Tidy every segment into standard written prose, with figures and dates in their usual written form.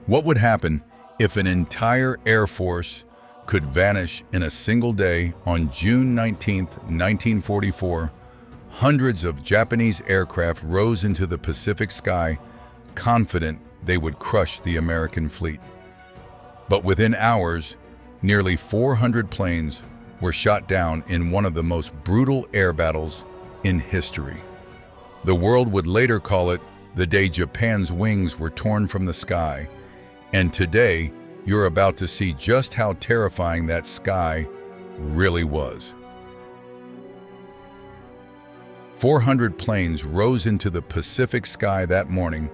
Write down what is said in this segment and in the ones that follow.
What would happen if an entire air force could vanish in a single day? On June 19, 1944, hundreds of Japanese aircraft rose into the Pacific sky, confident they would crush the American fleet. But within hours, nearly 400 planes were shot down in one of the most brutal air battles in history. The world would later call it the day Japan's wings were torn from the sky, and today you're about to see just how terrifying that sky really was. 400 planes rose into the Pacific sky that morning,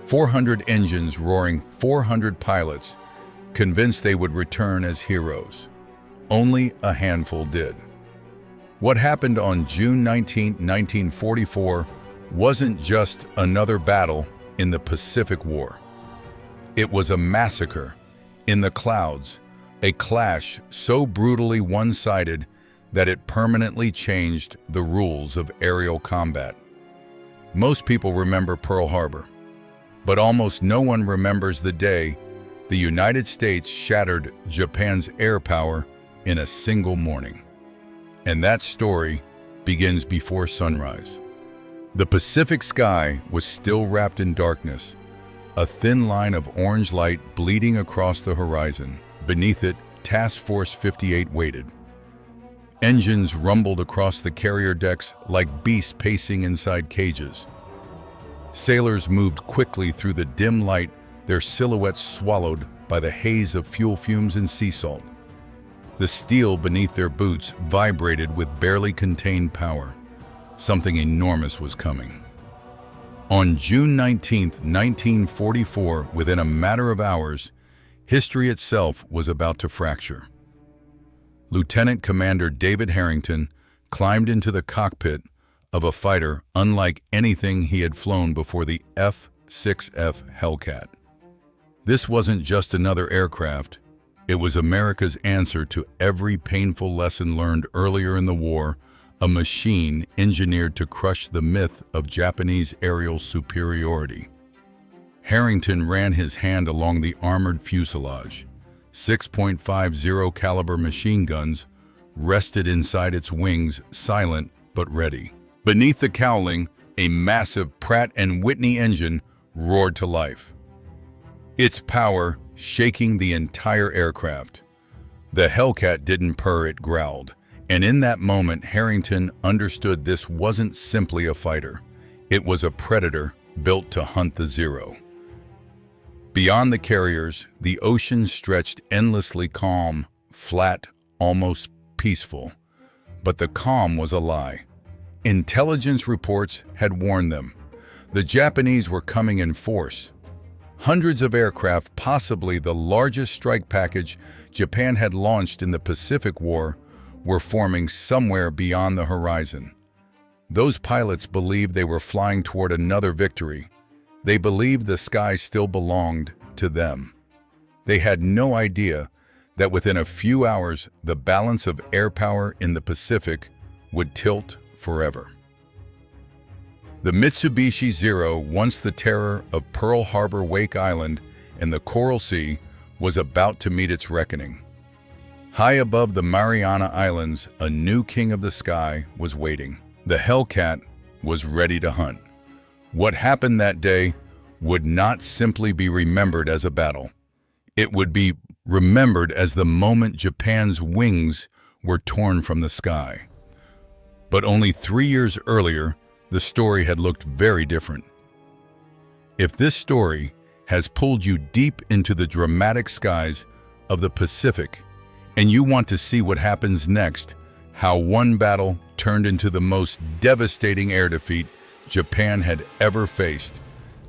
400 engines roaring, 400 pilots convinced they would return as heroes. Only a handful did. What happened on June 19, 1944 wasn't just another battle in the Pacific War. It was a massacre in the clouds, a clash so brutally one-sided that it permanently changed the rules of aerial combat. Most people remember Pearl Harbor, but almost no one remembers the day the United States shattered Japan's air power in a single morning. And that story begins before sunrise. The Pacific sky was still wrapped in darkness, a thin line of orange light bleeding across the horizon. Beneath it, Task Force 58 waited. Engines rumbled across the carrier decks like beasts pacing inside cages. Sailors moved quickly through the dim light, their silhouettes swallowed by the haze of fuel fumes and sea salt. The steel beneath their boots vibrated with barely contained power. Something enormous was coming. On June 19, 1944, within a matter of hours, history itself was about to fracture. Lieutenant Commander David Harrington climbed into the cockpit of a fighter unlike anything he had flown before, the F6F Hellcat. This wasn't just another aircraft. It was America's answer to every painful lesson learned earlier in the war, a machine engineered to crush the myth of Japanese aerial superiority. Harrington ran his hand along the armored fuselage. 6.50 caliber machine guns rested inside its wings, silent but ready. Beneath the cowling, a massive Pratt & Whitney engine roared to life, its power shaking the entire aircraft. The Hellcat didn't purr, it growled. And in that moment, Harrington understood this wasn't simply a fighter. It was a predator built to hunt the Zero. Beyond the carriers, the ocean stretched endlessly, calm, flat, almost peaceful. But the calm was a lie. Intelligence reports had warned them. The Japanese were coming in force. Hundreds of aircraft, possibly the largest strike package Japan had launched in the Pacific War, were forming somewhere beyond the horizon. Those pilots believed they were flying toward another victory. They believed the sky still belonged to them. They had no idea that within a few hours, the balance of air power in the Pacific would tilt forever. The Mitsubishi Zero, once the terror of Pearl Harbor, Wake Island, and the Coral Sea, was about to meet its reckoning. High above the Mariana Islands, a new king of the sky was waiting. The Hellcat was ready to hunt. What happened that day would not simply be remembered as a battle. It would be remembered as the moment Japan's wings were torn from the sky. But only 3 years earlier, the story had looked very different. If this story has pulled you deep into the dramatic skies of the Pacific, and you want to see what happens next, how one battle turned into the most devastating air defeat Japan had ever faced,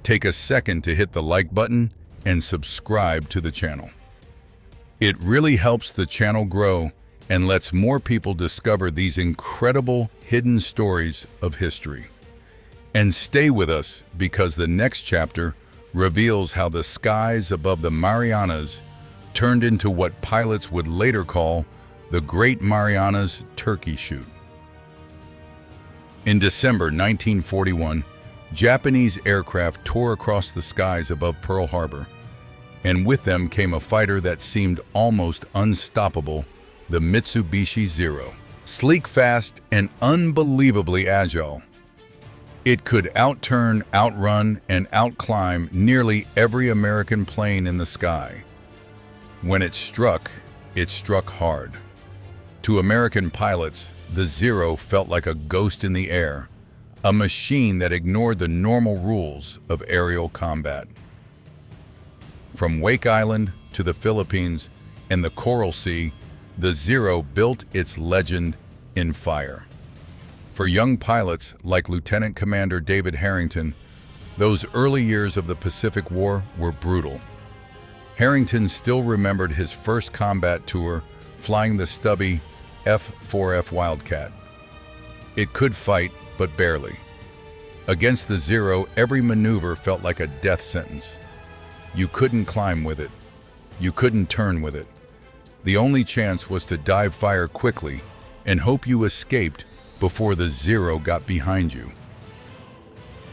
take a second to hit the like button and subscribe to the channel. It really helps the channel grow and lets more people discover these incredible hidden stories of history. And stay with us, because the next chapter reveals how the skies above the Marianas turned into what pilots would later call the Great Marianas Turkey Shoot. In December 1941, Japanese aircraft tore across the skies above Pearl Harbor. And with them came a fighter that seemed almost unstoppable, the Mitsubishi Zero. Sleek, fast, and unbelievably agile. It could outturn, outrun, and outclimb nearly every American plane in the sky. When it struck hard. To American pilots, the Zero felt like a ghost in the air, a machine that ignored the normal rules of aerial combat. From Wake Island to the Philippines and the Coral Sea, the Zero built its legend in fire. For young pilots like Lieutenant Commander David Harrington, those early years of the Pacific War were brutal. Harrington still remembered his first combat tour flying the stubby F6F Wildcat. It could fight, but barely. Against the Zero, every maneuver felt like a death sentence. You couldn't climb with it. You couldn't turn with it. The only chance was to dive fire quickly and hope you escaped before the Zero got behind you.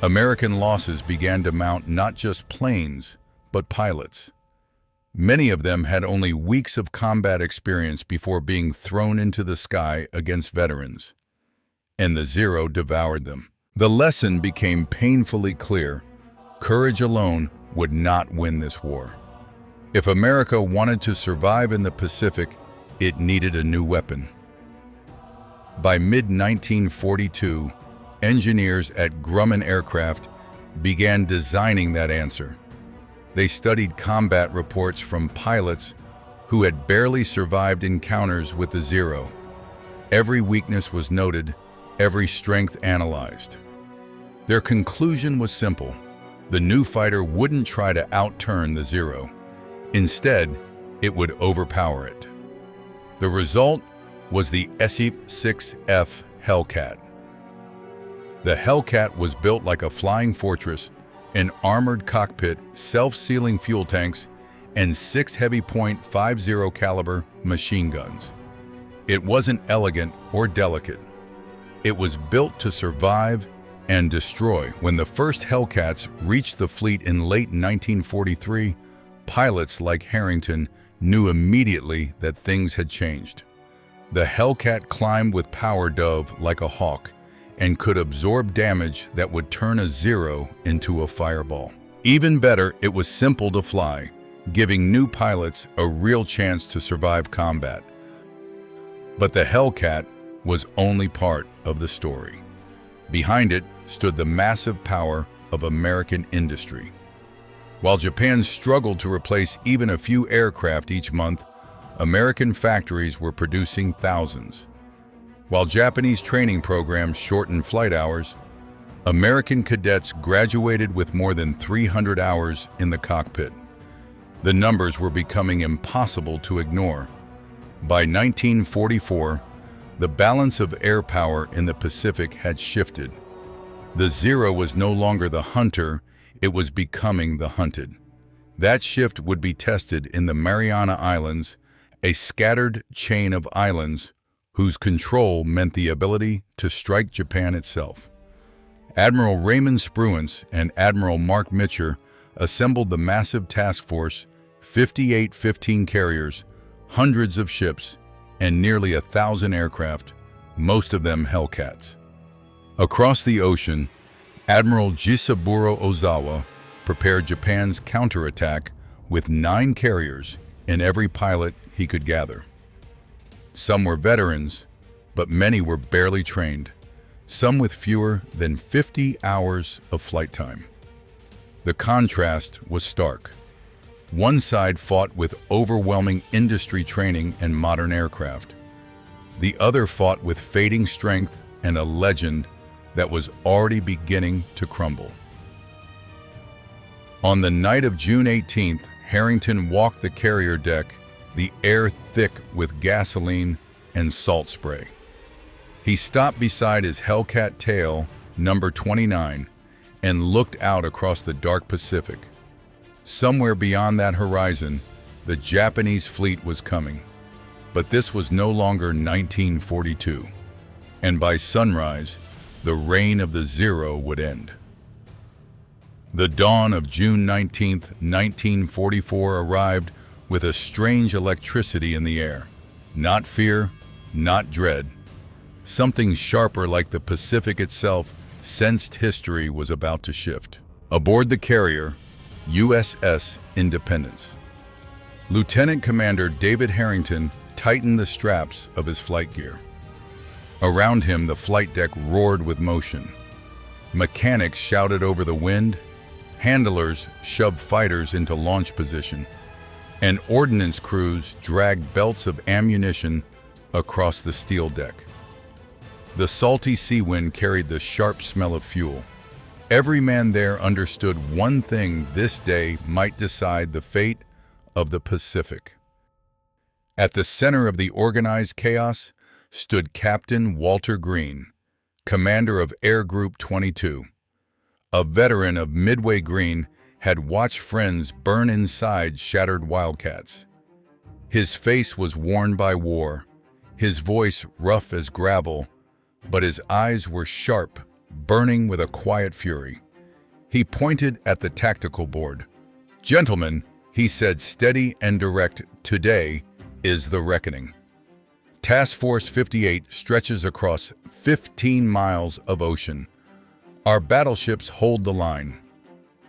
American losses began to mount not just planes, but pilots. Many of them had only weeks of combat experience before being thrown into the sky against veterans. And the Zero devoured them. The lesson became painfully clear. Courage alone would not win this war. If America wanted to survive in the Pacific, it needed a new weapon. By mid-1942, engineers at Grumman Aircraft began designing that answer. They studied combat reports from pilots who had barely survived encounters with the Zero. Every weakness was noted, every strength analyzed. Their conclusion was simple. The new fighter wouldn't try to outturn the Zero. Instead, it would overpower it. The result was the F6F Hellcat. The Hellcat was built like a flying fortress, an armored cockpit, self-sealing fuel tanks, and 6 heavy .50 caliber machine guns. It wasn't elegant or delicate. It was built to survive and destroy. When the first Hellcats reached the fleet in late 1943, pilots like Harrington knew immediately that things had changed. The Hellcat climbed with power dove like a hawk and could absorb damage that would turn a Zero into a fireball. Even better, it was simple to fly, giving new pilots a real chance to survive combat. But the Hellcat was only part of the story. Behind it stood the massive power of American industry. While Japan struggled to replace even a few aircraft each month, American factories were producing thousands. While Japanese training programs shortened flight hours, American cadets graduated with more than 300 hours in the cockpit. The numbers were becoming impossible to ignore. By 1944, the balance of air power in the Pacific had shifted. The Zero was no longer the hunter, it was becoming the hunted. That shift would be tested in the Mariana Islands, a scattered chain of islands whose control meant the ability to strike Japan itself. Admiral Raymond Spruance and Admiral Mark Mitcher assembled the massive task force, 58 15 carriers, hundreds of ships, and nearly 1,000 aircraft, most of them Hellcats. Across the ocean, Admiral Jisaburo Ozawa prepared Japan's counterattack with 9 carriers and every pilot he could gather. Some were veterans, but many were barely trained, some with fewer than 50 hours of flight time. The contrast was stark. One side fought with overwhelming industry training and modern aircraft. The other fought with fading strength and a legend that was already beginning to crumble. On the night of June 18th, Harrington walked the carrier deck, the air thick with gasoline and salt spray. He stopped beside his Hellcat tail, number 29, and looked out across the dark Pacific. Somewhere beyond that horizon, the Japanese fleet was coming. But this was no longer 1942, and by sunrise, the reign of the Zero would end. The dawn of June 19, 1944 arrived with a strange electricity in the air. Not fear, not dread. Something sharper like the Pacific itself sensed history was about to shift. Aboard the carrier, USS Independence, Lieutenant Commander David Harrington tightened the straps of his flight gear. Around him, the flight deck roared with motion. Mechanics shouted over the wind, handlers shoved fighters into launch position, and ordnance crews dragged belts of ammunition across the steel deck. The salty sea wind carried the sharp smell of fuel. Every man there understood one thing: this day might decide the fate of the Pacific. At the center of the organized chaos stood Captain Walter Green, commander of Air Group 22. A veteran of Midway Green had watched friends burn inside shattered Wildcats. His face was worn by war, his voice rough as gravel, but his eyes were sharp, burning with a quiet fury. He pointed at the tactical board. "Gentlemen," he said, steady and direct, "today is the reckoning. Task Force 58 stretches across 15 miles of ocean. Our battleships hold the line.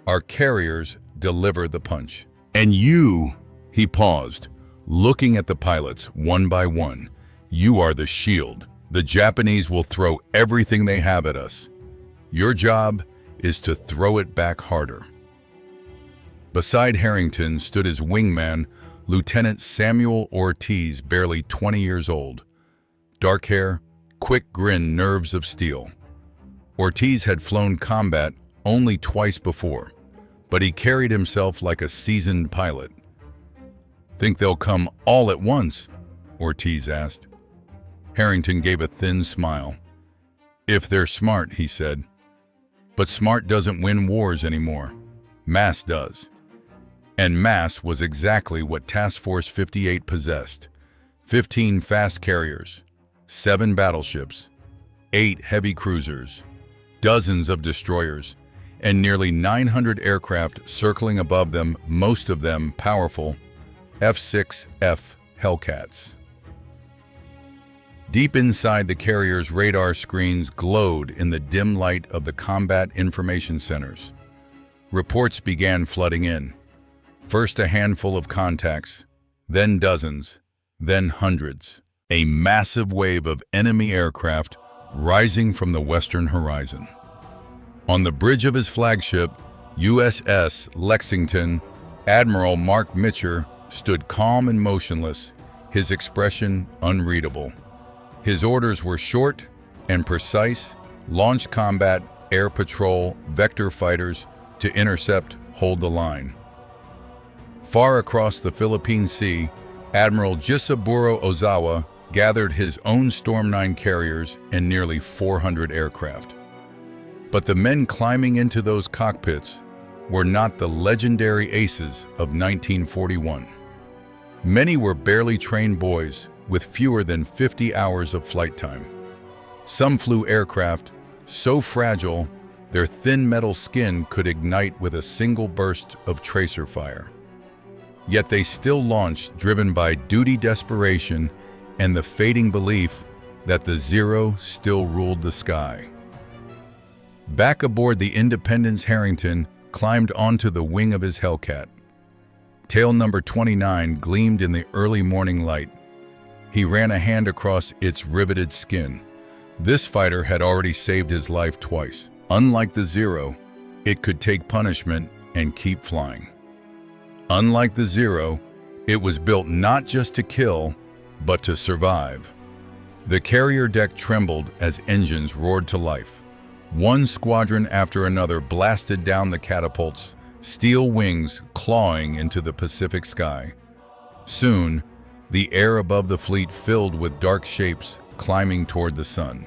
Our carriers deliver the punch. And you," he paused, looking at the pilots one by one, "you are the shield. The Japanese will throw everything they have at us. Your job is to throw it back harder." Beside Harrington stood his wingman, Lieutenant Samuel Ortiz, barely 20 years old. Dark hair, quick grin, nerves of steel. Ortiz had flown combat only twice before, but he carried himself like a seasoned pilot. "Think they'll come all at once?" Ortiz asked. Harrington gave a thin smile. "If they're smart," he said. "But smart doesn't win wars anymore. Mass does." And mass was exactly what Task Force 58 possessed. 15 fast carriers, 7 battleships, 8 heavy cruisers, dozens of destroyers, and nearly 900 aircraft circling above them, most of them powerful F6F Hellcats. Deep inside the carrier's radar screens glowed in the dim light of the combat information centers. Reports began flooding in. First a handful of contacts, then dozens, then hundreds. A massive wave of enemy aircraft rising from the western horizon. On the bridge of his flagship, USS Lexington, Admiral Mark Mitcher stood calm and motionless, his expression unreadable. His orders were short and precise: launch combat, air patrol, vector fighters, to intercept, hold the line. Far across the Philippine Sea, Admiral Jisaburo Ozawa gathered his own Storm 9 carriers and nearly 400 aircraft. But the men climbing into those cockpits were not the legendary aces of 1941. Many were barely trained boys with fewer than 50 hours of flight time. Some flew aircraft so fragile their thin metal skin could ignite with a single burst of tracer fire. Yet they still launched, driven by duty desperation and the fading belief that the zero still ruled the sky. Back aboard the Independence, Harrington climbed onto the wing of his Hellcat. Tail number 29 gleamed in the early morning light. He ran a hand across its riveted skin. This fighter had already saved his life twice. Unlike the Zero, it could take punishment and keep flying. Unlike the Zero, it was built not just to kill, but to survive. The carrier deck trembled as engines roared to life. One squadron after another blasted down the catapults, steel wings clawing into the Pacific sky. Soon, the air above the fleet filled with dark shapes climbing toward the sun.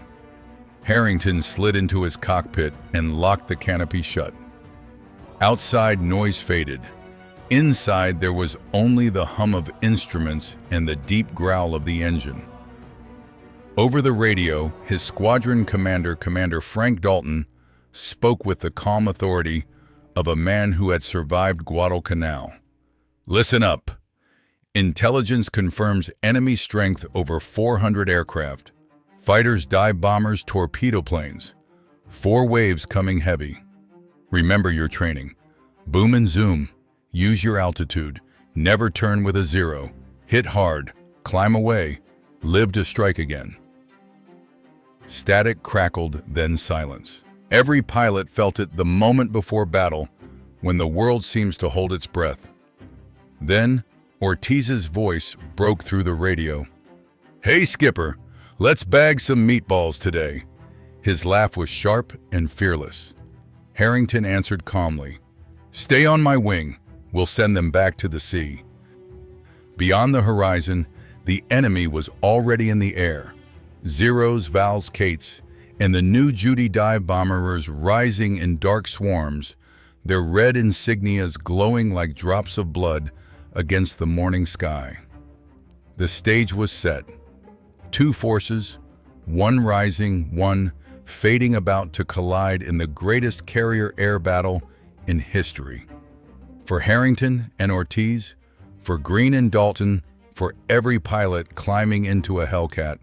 Harrington slid into his cockpit and locked the canopy shut. Outside, noise faded. Inside, there was only the hum of instruments and the deep growl of the engine. Over the radio, his squadron commander, Commander Frank Dalton, spoke with the calm authority of a man who had survived Guadalcanal. Listen up. Intelligence confirms enemy strength over 400 aircraft. Fighters, dive bombers, torpedo planes. 4 waves coming heavy. Remember your training. Boom and zoom. Use your altitude. Never turn with a zero. Hit hard. Climb away. Live to strike again. Static crackled, then silence. Every pilot felt it the moment before battle, when the world seems to hold its breath. Then, Ortiz's voice broke through the radio. "Hey, Skipper, let's bag some meatballs today." His laugh was sharp and fearless. Harrington answered calmly, "Stay on my wing. We'll send them back to the sea." Beyond the horizon, the enemy was already in the air. Zeros, Vals, Kates, and the new Judy dive bombers rising in dark swarms, their red insignias glowing like drops of blood against the morning sky. The stage was set. 2 forces, one rising, one fading, about to collide in the greatest carrier air battle in history. For Harrington and Ortiz, for Green and Dalton, for every pilot climbing into a Hellcat,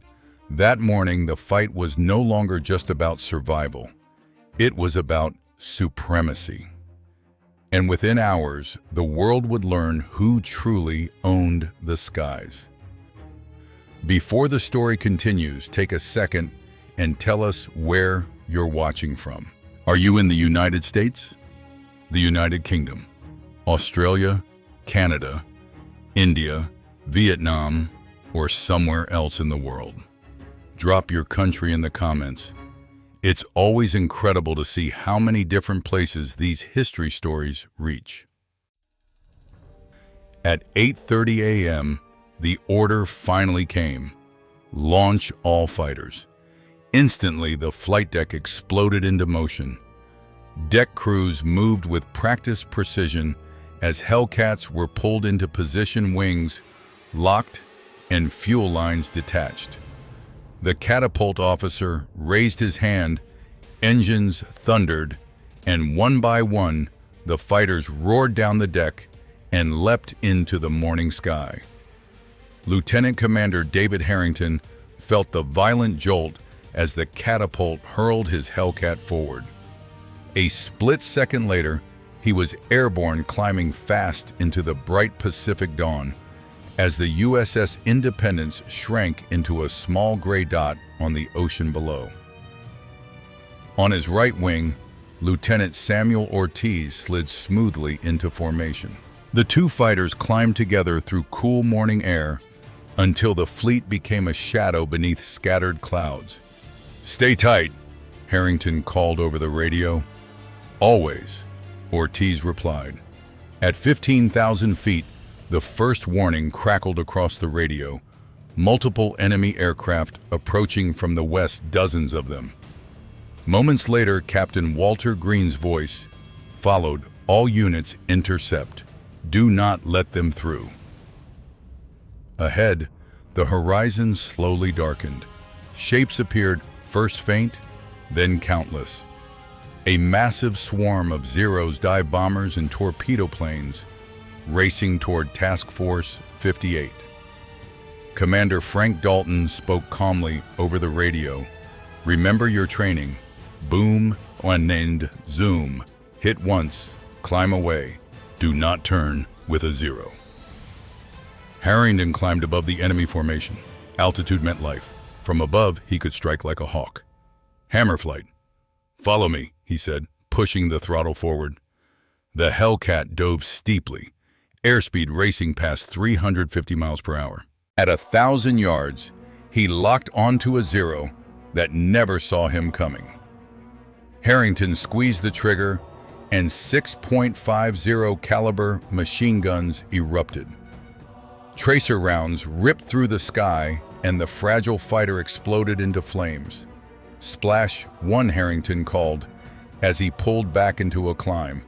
that morning the fight was no longer just about survival. It was about supremacy. And within hours, the world would learn who truly owned the skies. Before the story continues, take a second and tell us where you're watching from. Are you in the United States, the United Kingdom, Australia, Canada, India, Vietnam, or somewhere else in the world? Drop your country in the comments. It's always incredible to see how many different places these history stories reach. At 8:30 a.m., the order finally came. Launch all fighters. Instantly, the flight deck exploded into motion. Deck crews moved with practiced precision as Hellcats were pulled into position, wings locked, and fuel lines detached. The catapult officer raised his hand, engines thundered, and one by one, the fighters roared down the deck and leapt into the morning sky. Lieutenant Commander David Harrington felt the violent jolt as the catapult hurled his Hellcat forward. A split second later, he was airborne, climbing fast into the bright Pacific dawn as the USS Independence shrank into a small gray dot on the ocean below. On his right wing, Lieutenant Samuel Ortiz slid smoothly into formation. The 2 fighters climbed together through cool morning air until the fleet became a shadow beneath scattered clouds. "Stay tight," Harrington called over the radio. "Always," Ortiz replied. At 15,000 feet, the first warning crackled across the radio. Multiple enemy aircraft approaching from the west, dozens of them. Moments later, Captain Walter Green's voice followed, "All units intercept. Do not let them through." Ahead, the horizon slowly darkened. Shapes appeared, first faint, then countless. A massive swarm of Zeros, dive bombers, and torpedo planes racing toward Task Force 58. Commander Frank Dalton spoke calmly over the radio. "Remember your training. Boom and zoom. Hit once, climb away. Do not turn with a zero." Harrington climbed above the enemy formation. Altitude meant life. From above, he could strike like a hawk. "Hammer flight." "Follow me," he said, pushing the throttle forward. The Hellcat dove steeply, airspeed racing past 350 miles per hour. At 1,000 yards, he locked onto a zero that never saw him coming. Harrington squeezed the trigger, and 6.50 caliber machine guns erupted. Tracer rounds ripped through the sky, and the fragile fighter exploded into flames. "Splash one," Harrington called as he pulled back into a climb.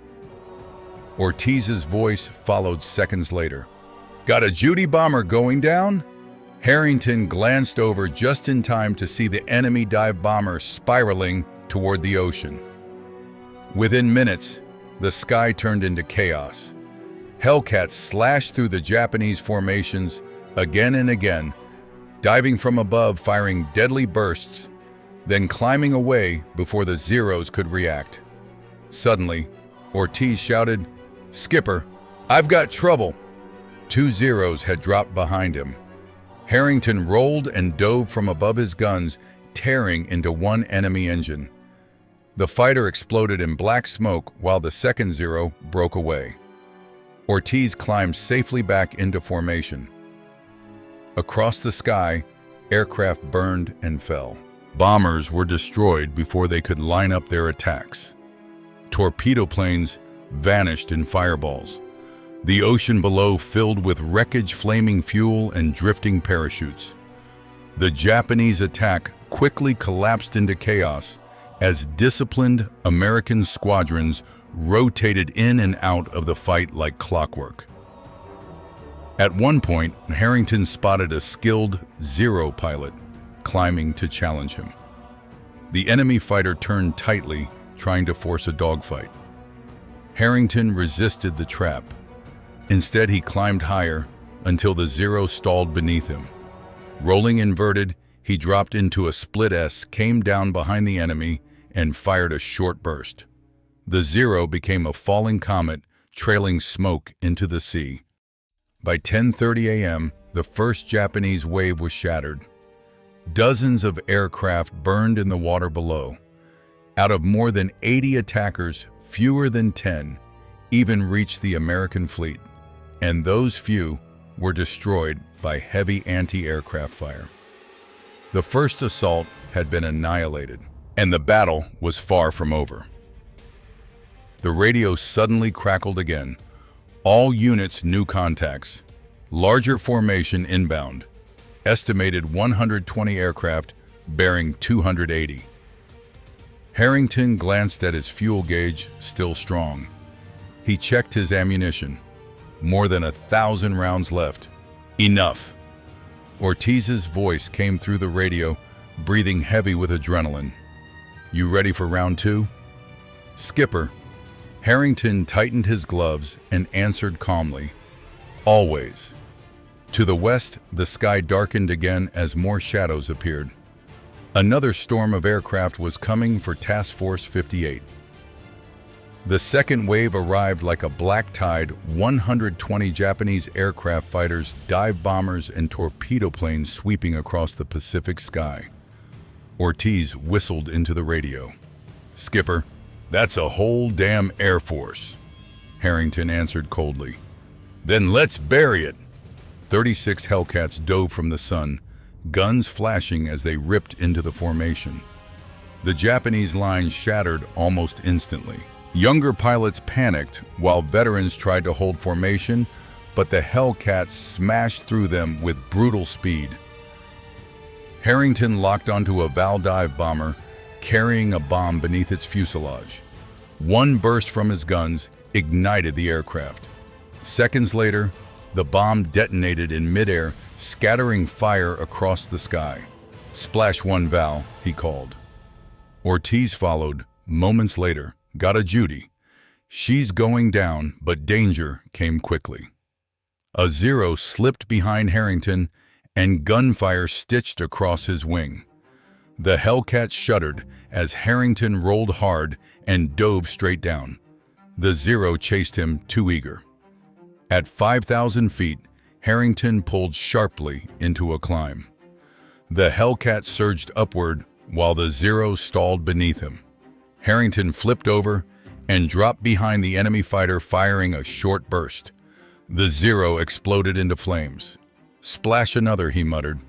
Ortiz's voice followed seconds later. "Got a Judy bomber going down?" Harrington glanced over just in time to see the enemy dive bomber spiraling toward the ocean. Within minutes, the sky turned into chaos. Hellcats slashed through the Japanese formations again and again, diving from above, firing deadly bursts, then climbing away before the Zeros could react. Suddenly, Ortiz shouted, "Skipper, I've got trouble!" 2 Zeros had dropped behind him. Harrington rolled and dove from above his guns, tearing into one enemy engine. The fighter exploded in black smoke while the second Zero broke away. Ortiz climbed safely back into formation. Across the sky, aircraft burned and fell. Bombers were destroyed before they could line up their attacks. Torpedo planes vanished in fireballs. The ocean below filled with wreckage, flaming fuel, and drifting parachutes. The Japanese attack quickly collapsed into chaos as disciplined American squadrons rotated in and out of the fight like clockwork. At one point, Harrington spotted a skilled Zero pilot climbing to challenge him. The enemy fighter turned tightly, trying to force a dogfight. Harrington resisted the trap. Instead, he climbed higher until the Zero stalled beneath him. Rolling inverted, he dropped into a split S, came down behind the enemy, and fired a short burst. The Zero became a falling comet, trailing smoke into the sea. By 10:30 a.m., the first Japanese wave was shattered. Dozens of aircraft burned in the water below. Out of more than 80 attackers, fewer than 10 even reached the American fleet, and those few were destroyed by heavy anti-aircraft fire. The first assault had been annihilated, and the battle was far from over. The radio suddenly crackled again. All units new contacts. Larger formation inbound. Estimated 120 aircraft bearing 280. Harrington glanced at his fuel gauge, still strong. He checked his ammunition. More than 1,000 rounds left. Enough. Ortiz's voice came through the radio, breathing heavy with adrenaline. "You ready for round 2? "Skipper." Harrington tightened his gloves and answered calmly, "Always." To the west, the sky darkened again as more shadows appeared. Another storm of aircraft was coming for Task Force 58. The second wave arrived like a black tide. 120 Japanese aircraft fighters, dive bombers, and torpedo planes sweeping across the Pacific sky. Ortiz whistled into the radio. "Skipper, that's a whole damn Air Force." Harrington answered coldly. "Then let's bury it." 36 Hellcats dove from the sun, guns flashing as they ripped into the formation. The Japanese line shattered almost instantly. Younger pilots panicked while veterans tried to hold formation, but the Hellcats smashed through them with brutal speed. Harrington locked onto a Val dive bomber, carrying a bomb beneath its fuselage. One burst from his guns ignited the aircraft. Seconds later, the bomb detonated in midair, scattering fire across the sky. "Splash 1 Val," he called. Ortiz followed, moments later. "Got a Judy. She's going down, but danger came quickly." A Zero slipped behind Harrington, and gunfire stitched across his wing. The Hellcat shuddered as Harrington rolled hard and dove straight down. The Zero chased him, too eager. At 5,000 feet, Harrington pulled sharply into a climb. The Hellcat surged upward while the Zero stalled beneath him. Harrington flipped over and dropped behind the enemy fighter, firing a short burst. The Zero exploded into flames. "Splash another," he muttered.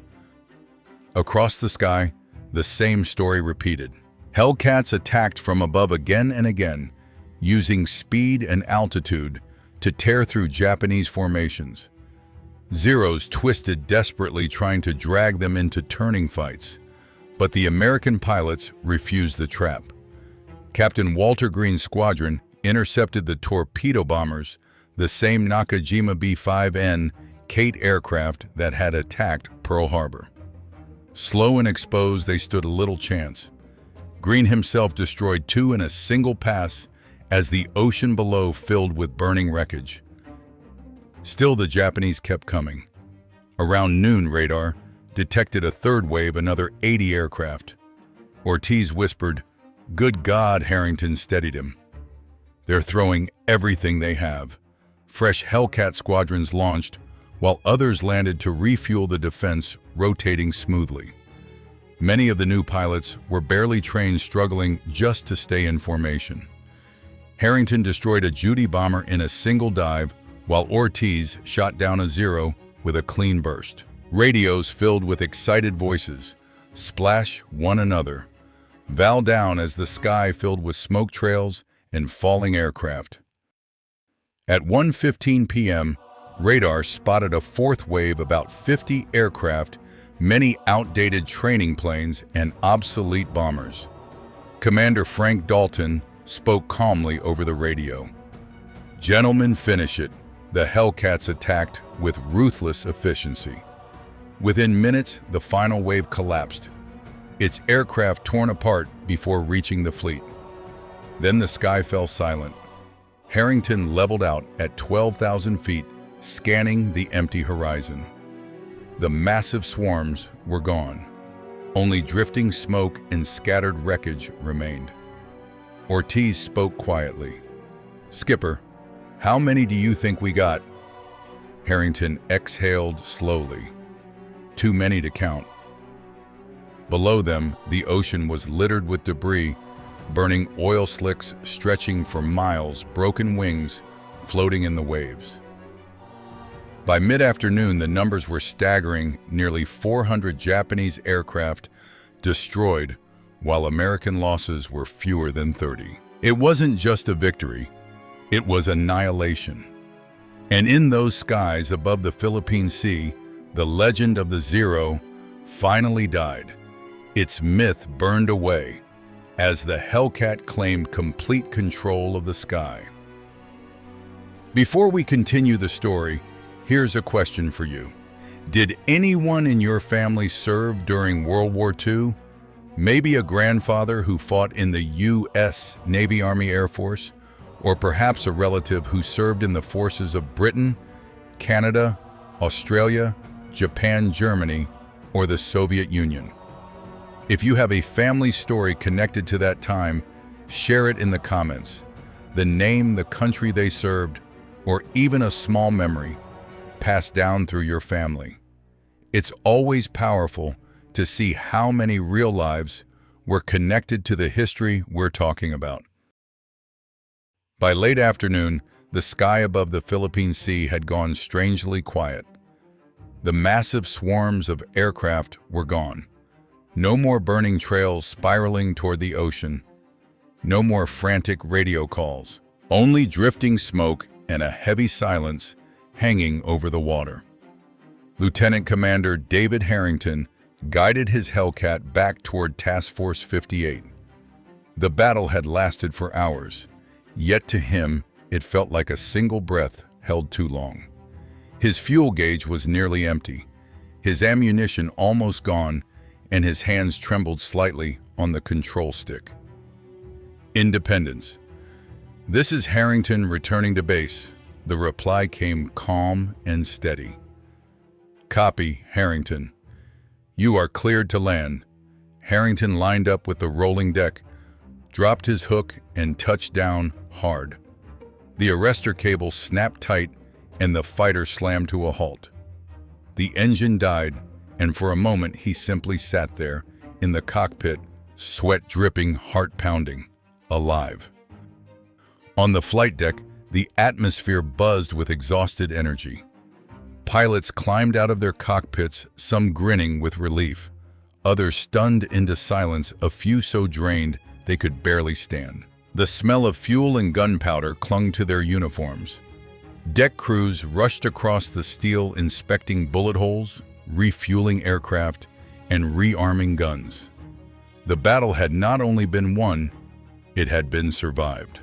Across the sky, the same story repeated. Hellcats attacked from above again and again, using speed and altitude to tear through Japanese formations. Zeros twisted desperately, trying to drag them into turning fights, but the American pilots refused the trap. Captain Walter Green's squadron intercepted the torpedo bombers, the same Nakajima B-5N Kate aircraft that had attacked Pearl Harbor. Slow and exposed, they stood a little chance. Green himself destroyed 2 in a single pass as the ocean below filled with burning wreckage. Still, the Japanese kept coming. Around noon, radar detected a third wave, another 80 aircraft. Ortiz whispered, "Good God," Harrington steadied him. "They're throwing everything they have." Fresh Hellcat squadrons launched, while others landed to refuel the defense, rotating smoothly. Many of the new pilots were barely trained, struggling just to stay in formation. Harrington destroyed a Judy bomber in a single dive, while Ortiz shot down a Zero with a clean burst. Radios filled with excited voices splash one another. Val down as the sky filled with smoke trails and falling aircraft. At 1:15 p.m., radar spotted a fourth wave, about 50 aircraft, many outdated training planes, and obsolete bombers. Commander Frank Dalton spoke calmly over the radio. "Gentlemen, finish it." The Hellcats attacked with ruthless efficiency. Within minutes, the final wave collapsed, its aircraft torn apart before reaching the fleet. Then the sky fell silent. Harrington leveled out at 12,000 feet, scanning the empty horizon. The massive swarms were gone. Only drifting smoke and scattered wreckage remained. Ortiz spoke quietly. "Skipper, how many do you think we got?" Harrington exhaled slowly. "Too many to count." Below them, the ocean was littered with debris, burning oil slicks stretching for miles, broken wings floating in the waves. By mid-afternoon, the numbers were staggering: nearly 400 Japanese aircraft destroyed, while American losses were fewer than 30. It wasn't just a victory, it was annihilation. And in those skies above the Philippine Sea, the legend of the Zero finally died. Its myth burned away as the Hellcat claimed complete control of the sky. Before we continue the story, here's a question for you. Did anyone in your family serve during World War II? Maybe a grandfather who fought in the U.S. Navy, Army, Air Force, or perhaps a relative who served in the forces of Britain, Canada, Australia, Japan, Germany, or the Soviet Union. If you have a family story connected to that time, share it in the comments. The name, the country they served, or even a small memory passed down through your family. It's always powerful to see how many real lives were connected to the history we're talking about. By late afternoon, the sky above the Philippine Sea had gone strangely quiet. The massive swarms of aircraft were gone. No more burning trails spiraling toward the ocean. No more frantic radio calls. Only drifting smoke and a heavy silence hanging over the water. Lieutenant Commander David Harrington guided his Hellcat back toward Task Force 58. The battle had lasted for hours, yet to him it felt like a single breath held too long. His fuel gauge was nearly empty, his ammunition almost gone, and his hands trembled slightly on the control stick. Independence. "This is Harrington returning to base." The reply came calm and steady. "Copy, Harrington. You are cleared to land." Harrington lined up with the rolling deck, dropped his hook, and touched down hard. The arrestor cable snapped tight, and the fighter slammed to a halt. The engine died, and for a moment he simply sat there in the cockpit, sweat dripping, heart pounding, alive. On the flight deck, the atmosphere buzzed with exhausted energy. Pilots climbed out of their cockpits, some grinning with relief, others stunned into silence, a few so drained they could barely stand. The smell of fuel and gunpowder clung to their uniforms. Deck crews rushed across the steel, inspecting bullet holes, refueling aircraft, and rearming guns. The battle had not only been won, it had been survived.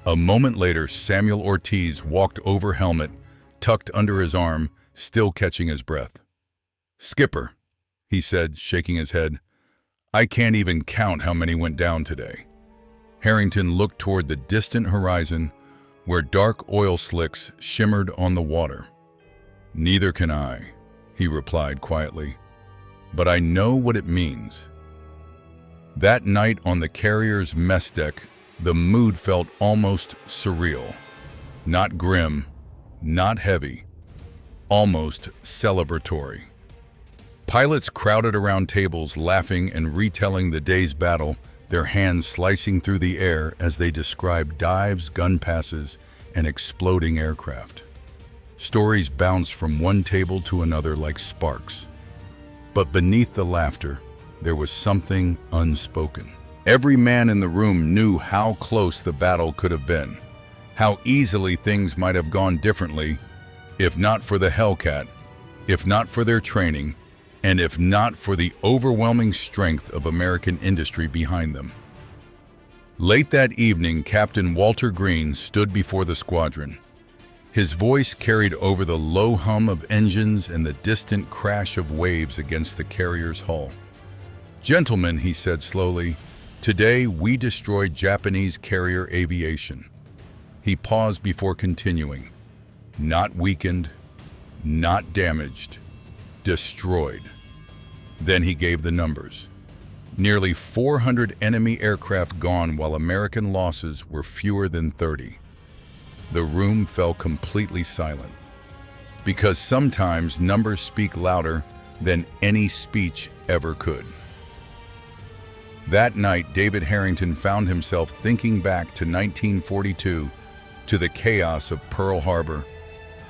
A moment later, Samuel Ortiz walked over, helmet tucked under his arm, still catching his breath. "Skipper," he said, shaking his head, "I can't even count how many went down today." Harrington looked toward the distant horizon where dark oil slicks shimmered on the water. "Neither can I," he replied quietly, "but I know what it means." That night on the carrier's mess deck, the mood felt almost surreal. Not grim, not heavy, almost celebratory. Pilots crowded around tables laughing and retelling the day's battle, their hands slicing through the air as they described dives, gun passes, and exploding aircraft. Stories bounced from one table to another like sparks. But beneath the laughter, there was something unspoken. Every man in the room knew how close the battle could have been, how easily things might have gone differently if not for the Hellcat, if not for their training, and if not for the overwhelming strength of American industry behind them. Late that evening, Captain Walter Green stood before the squadron. His voice carried over the low hum of engines and the distant crash of waves against the carrier's hull. "Gentlemen," he said slowly, "today we destroyed Japanese carrier aviation." He paused before continuing. "Not weakened, not damaged, destroyed." Then he gave the numbers. Nearly 400 enemy aircraft gone while American losses were fewer than 30. The room fell completely silent. Because sometimes numbers speak louder than any speech ever could. That night, David Harrington found himself thinking back to 1942, to the chaos of Pearl Harbor,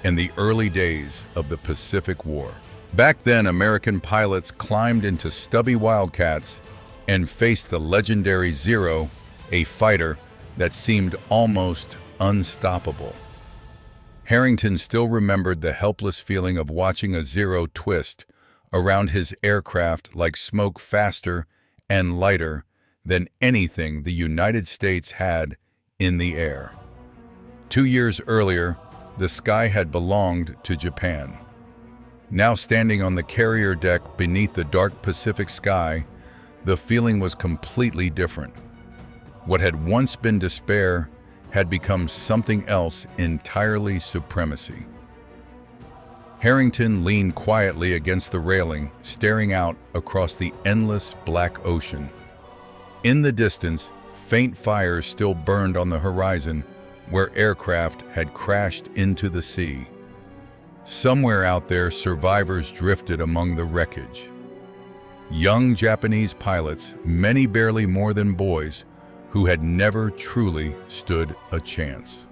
and the early days of the Pacific War. Back then, American pilots climbed into stubby Wildcats and faced the legendary Zero, a fighter that seemed almost unstoppable. Harrington still remembered the helpless feeling of watching a Zero twist around his aircraft like smoke faster and lighter than anything the United States had in the air. 2 years earlier, the sky had belonged to Japan. Now standing on the carrier deck beneath the dark Pacific sky, the feeling was completely different. What had once been despair had become something else entirely: supremacy. Harrington leaned quietly against the railing, staring out across the endless black ocean. In the distance, faint fires still burned on the horizon where aircraft had crashed into the sea. Somewhere out there, survivors drifted among the wreckage. Young Japanese pilots, many barely more than boys, who had never truly stood a chance.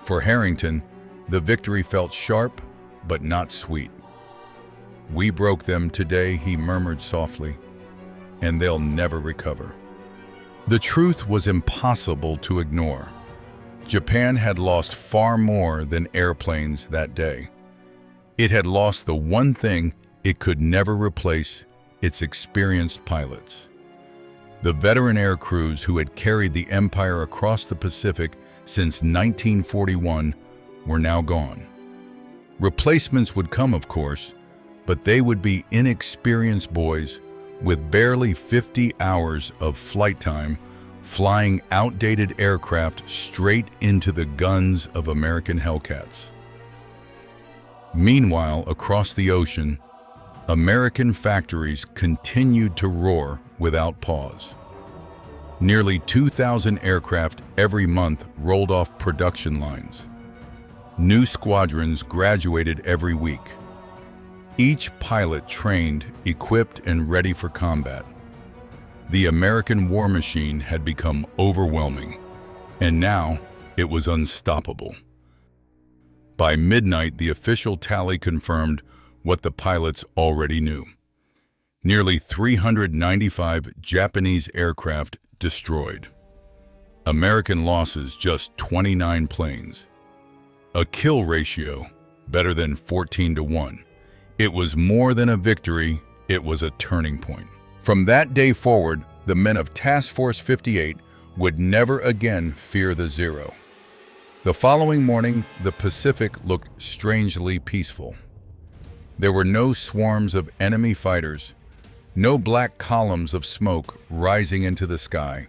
For Harrington, the victory felt sharp, but not sweet. "We broke them today," he murmured softly, "and they'll never recover." The truth was impossible to ignore. Japan had lost far more than airplanes that day. It had lost the one thing it could never replace: its experienced pilots. The veteran air crews who had carried the empire across the Pacific since 1941 were now gone. Replacements would come, of course, but they would be inexperienced boys with barely 50 hours of flight time, flying outdated aircraft straight into the guns of American Hellcats. Meanwhile, across the ocean, American factories continued to roar without pause. Nearly 2,000 aircraft every month rolled off production lines. New squadrons graduated every week. Each pilot trained, equipped, and ready for combat. The American war machine had become overwhelming, and now it was unstoppable. By midnight, the official tally confirmed what the pilots already knew. Nearly 395 Japanese aircraft destroyed. American losses just 29 planes. A kill ratio better than 14-1. It was more than a victory, it was a turning point. From that day forward, the men of Task Force 58 would never again fear the Zero. The following morning, the Pacific looked strangely peaceful. There were no swarms of enemy fighters, no black columns of smoke rising into the sky.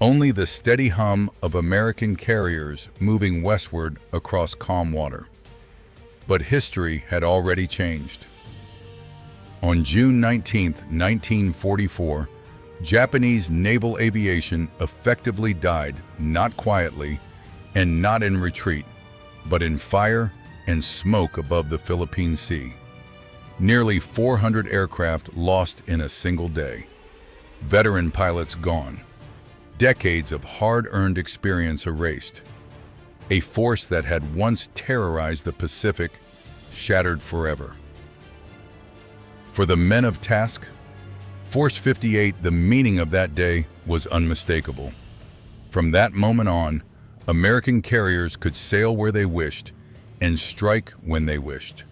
Only the steady hum of American carriers moving westward across calm water. But history had already changed. On June 19, 1944, Japanese naval aviation effectively died, not quietly and not in retreat, but in fire and smoke above the Philippine Sea. Nearly 400 aircraft lost in a single day. Veteran pilots gone. Decades of hard-earned experience erased. A force that had once terrorized the Pacific, shattered forever. For the men of task, Force 58, the meaning of that day was unmistakable. From that moment on, American carriers could sail where they wished and strike when they wished.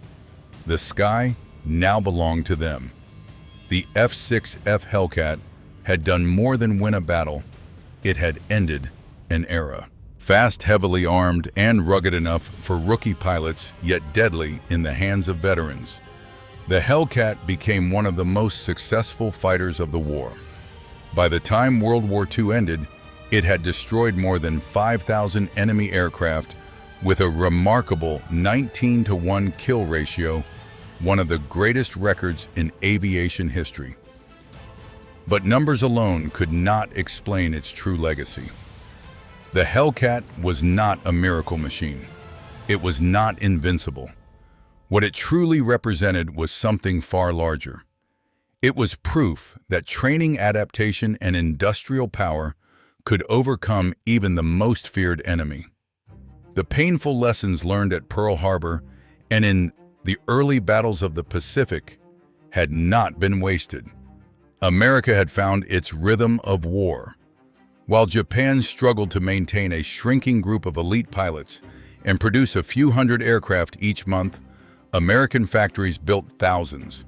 The sky now belonged to them. The F6F Hellcat had done more than win a battle. It had ended an era. Fast, heavily armed, and rugged enough for rookie pilots, yet deadly in the hands of veterans. The Hellcat became one of the most successful fighters of the war. By the time World War II ended, it had destroyed more than 5,000 enemy aircraft with a remarkable 19-to-1 kill ratio, one of the greatest records in aviation history. But numbers alone could not explain its true legacy. The Hellcat was not a miracle machine. It was not invincible. What it truly represented was something far larger. It was proof that training, adaptation, and industrial power could overcome even the most feared enemy. The painful lessons learned at Pearl Harbor and in the early battles of the Pacific had not been wasted. America had found its rhythm of war. While Japan struggled to maintain a shrinking group of elite pilots and produce a few hundred aircraft each month, American factories built thousands.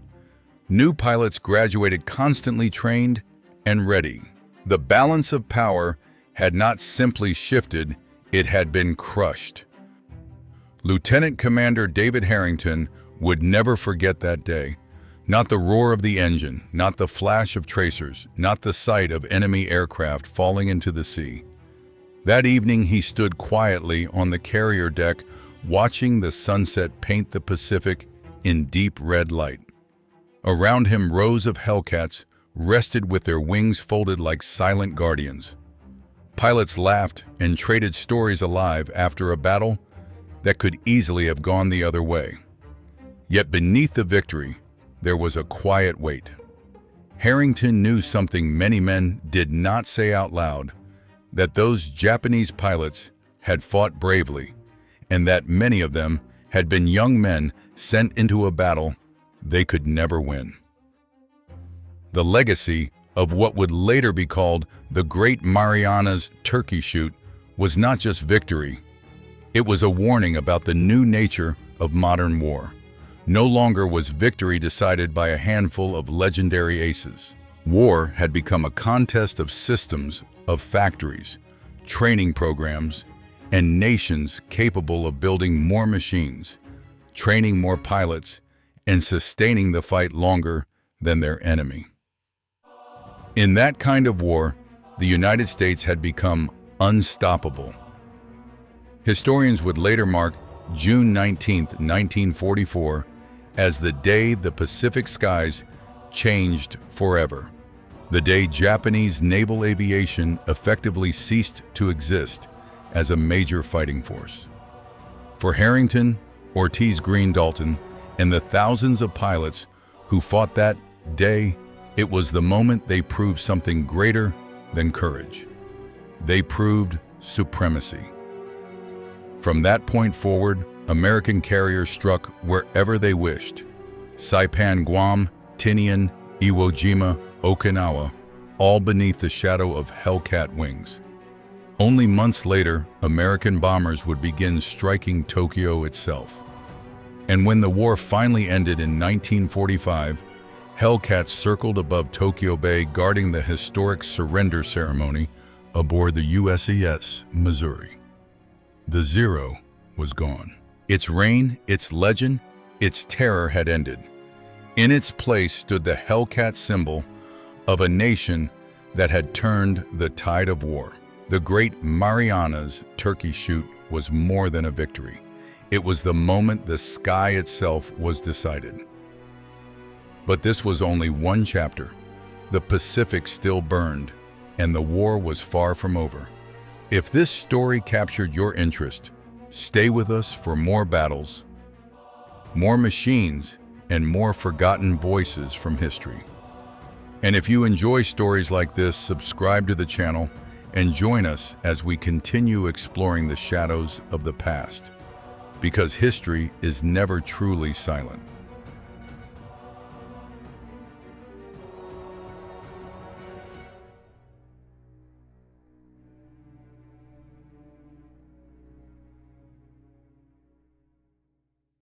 New pilots graduated constantly trained and ready. The balance of power had not simply shifted, it had been crushed. Lieutenant Commander David Harrington would never forget that day. Not the roar of the engine, not the flash of tracers, not the sight of enemy aircraft falling into the sea. That evening he stood quietly on the carrier deck, watching the sunset paint the Pacific in deep red light. Around him, rows of Hellcats rested with their wings folded like silent guardians. Pilots laughed and traded stories alive after a battle that could easily have gone the other way. Yet beneath the victory, there was a quiet weight. Harrington knew something many men did not say out loud, that those Japanese pilots had fought bravely, and that many of them had been young men sent into a battle they could never win. The legacy of what would later be called the Great Marianas Turkey Shoot was not just victory. It was a warning about the new nature of modern war. No longer was victory decided by a handful of legendary aces. War had become a contest of systems, of factories, training programs, and nations capable of building more machines, training more pilots, and sustaining the fight longer than their enemy. In that kind of war, the United States had become unstoppable. Historians would later mark June 19, 1944, as the day the Pacific skies changed forever. The day Japanese naval aviation effectively ceased to exist as a major fighting force. For Harrington, Ortiz Green Dalton, and the thousands of pilots who fought that day, it was the moment they proved something greater than courage. They proved supremacy. From that point forward, American carriers struck wherever they wished. Saipan, Guam, Tinian, Iwo Jima, Okinawa, all beneath the shadow of Hellcat wings. Only months later, American bombers would begin striking Tokyo itself. And when the war finally ended in 1945, Hellcats circled above Tokyo Bay, guarding the historic surrender ceremony aboard the USS Missouri. The Zero was gone. Its reign, its legend, its terror had ended. In its place stood the Hellcat symbol of a nation that had turned the tide of war. The great Marianas Turkey Shoot was more than a victory. It was the moment the sky itself was decided. But this was only one chapter. The Pacific still burned, and the war was far from over. If this story captured your interest, stay with us for more battles, more machines, and more forgotten voices from history. And if you enjoy stories like this, subscribe to the channel and join us as we continue exploring the shadows of the past, because history is never truly silent.